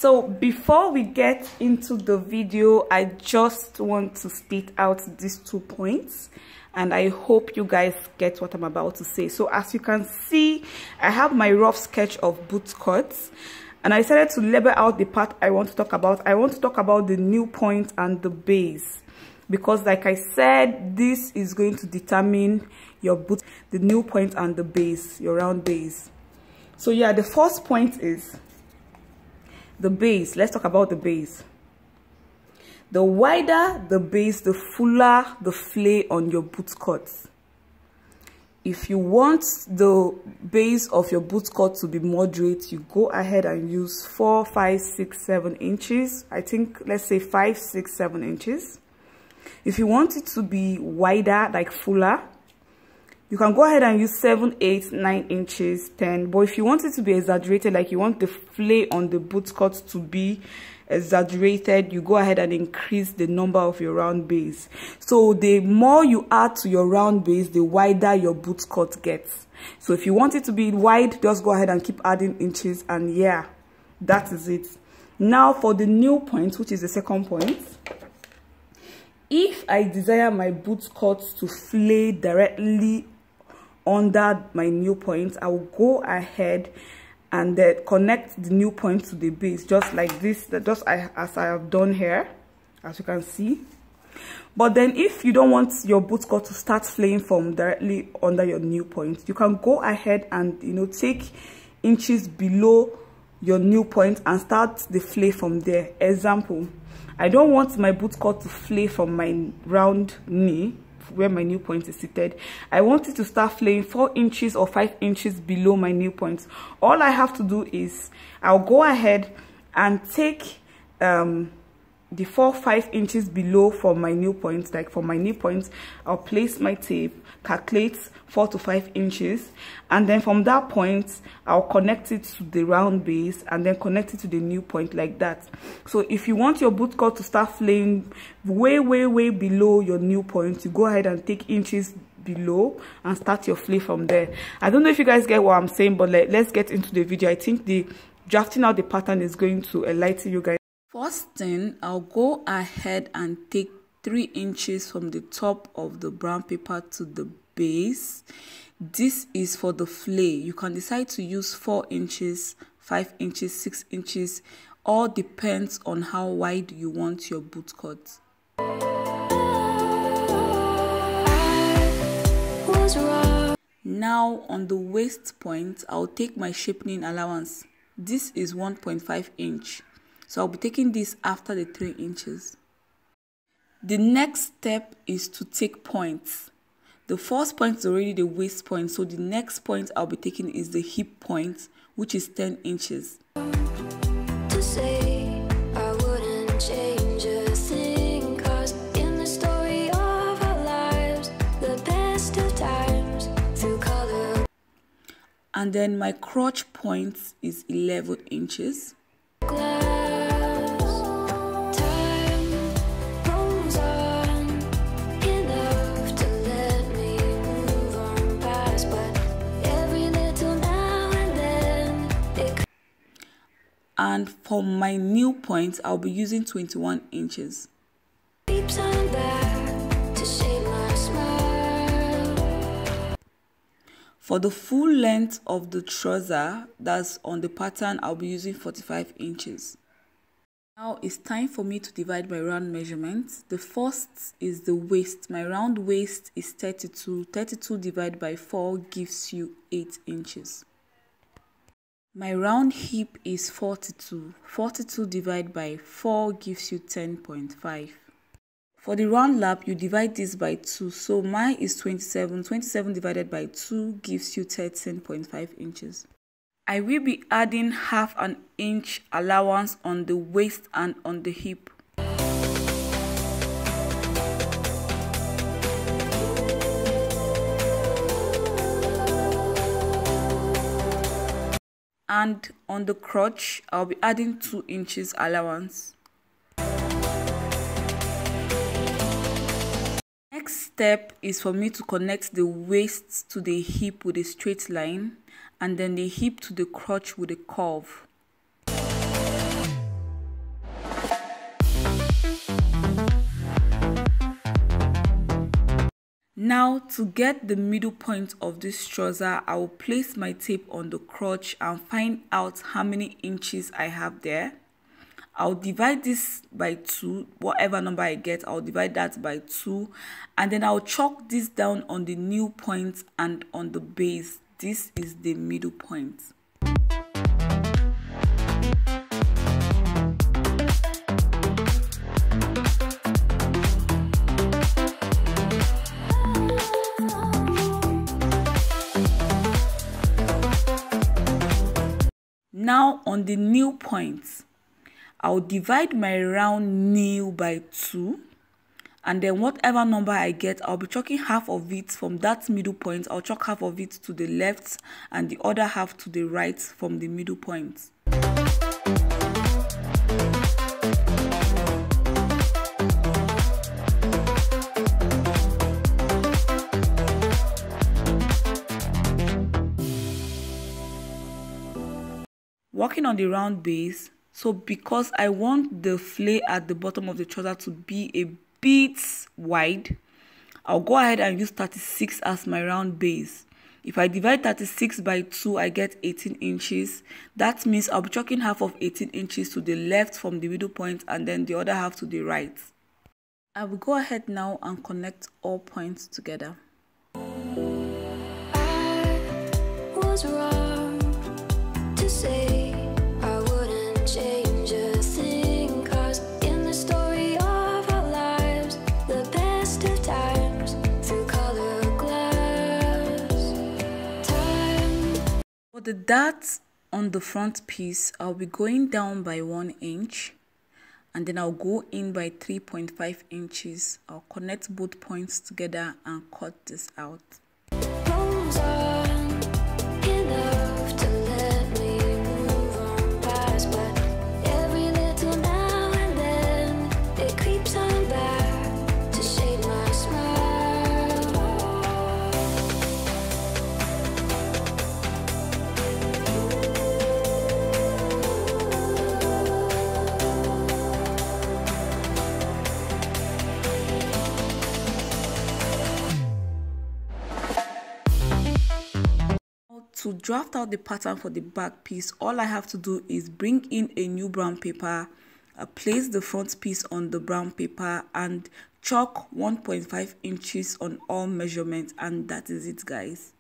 So before we get into the video, I just want to spit out these 2 points, and I hope you guys get what I'm about to say. So as you can see, I have my rough sketch of Bootcut, and I decided to label out the part I want to talk about. I want to talk about the new point and the base, because like I said, this is going to determine your boot, the new point and the base, your round base. So yeah, the first point is the base. Let's talk about the base. The wider the base, the fuller the flay on your bootcut. If you want the base of your bootcut to be moderate, you go ahead and use 4, 5, 6, 7 inches. I think, let's say 5, 6, 7 inches. If you want it to be wider, like fuller, you can go ahead and use 7, 8, 9 inches, 10. But if you want it to be exaggerated, like you want the flay on the bootcut to be exaggerated, you go ahead and increase the number of your round base. So the more you add to your round base, the wider your bootcut gets. So if you want it to be wide, just go ahead and keep adding inches, and yeah, that is it. Now for the new point, which is the second point. If I desire my bootcut to flay directly under my new point, I will go ahead and then connect the new point to the base, just like this, just as I have done here, as you can see. But then if you don't want your bootcut to start flaying from directly under your new point, you can go ahead and, you know, take inches below your new point and start the flay from there. Example, I don't want my bootcut to flay from my round knee where my new point is seated. I want it to start flaying 4 inches or 5 inches below my new point. All I have to do is I'll go ahead and take the 4, 5 inches below from my new point. Like for my new point, I'll place my tape, calculate 4 to 5 inches, and then from that point I'll connect it to the round base and then connect it to the new point, like that. So if you want your bootcut to start flaying way below your new point, you go ahead and take inches below and start your flay from there. I don't know if you guys get what I'm saying, but let's get into the video. I think the drafting out the pattern is going to enlighten you guys. First thing, I'll go ahead and take 3 inches from the top of the brown paper to the base. This is for the flay. You can decide to use 4 inches, 5 inches, 6 inches. All depends on how wide you want your bootcut. Now on the waist point, I'll take my shaping allowance. This is 1.5 inch. So I'll be taking this after the 3 inches. The next step is to take points. The first point is already the waist point, so the next point I'll be taking is the hip point, which is 10 inches. To say I wouldn't change a thing, 'cause in the story of our lives, the best of times through color. And then my crotch point is 11 inches. And for my new point, I'll be using 21 inches. For the full length of the trouser that's on the pattern, I'll be using 45 inches. Now it's time for me to divide my round measurements. The first is the waist. My round waist is 32. 32 divided by 4 gives you 8 inches. My round hip is 42. 42 divided by 4 gives you 10.5. For the round lap, you divide this by 2. So mine is 27. 27 divided by 2 gives you 13.5 inches. I will be adding half an inch allowance on the waist and on the hip. And on the crotch, I'll be adding 2 inches allowance. Next step is for me to connect the waist to the hip with a straight line, and then the hip to the crotch with a curve. Now to get the middle point of this trouser, I will place my tape on the crotch and find out how many inches I have there. I'll divide this by 2, whatever number I get, I'll divide that by 2, and then I'll chalk this down on the new point and on the base. This is the middle point. Now on the new point, I'll divide my round nail by 2, and then whatever number I get, I'll be chalking half of it from that middle point. I'll chalk half of it to the left and the other half to the right from the middle point. Working on the round base, so because I want the flare at the bottom of the trouser to be a bit wide, I'll go ahead and use 36 as my round base. If I divide 36 by 2, I get 18 inches. That means I'll be chalking half of 18 inches to the left from the middle point and then the other half to the right. I will go ahead now and connect all points together. I was wrong to say for the darts on the front piece, I'll be going down by 1 inch and then I'll go in by 3.5 inches. I'll connect both points together and cut this out. To draft out the pattern for the back piece, all I have to do is bring in a new brown paper, place the front piece on the brown paper and chalk 1.5 inches on all measurements, and that is it, guys.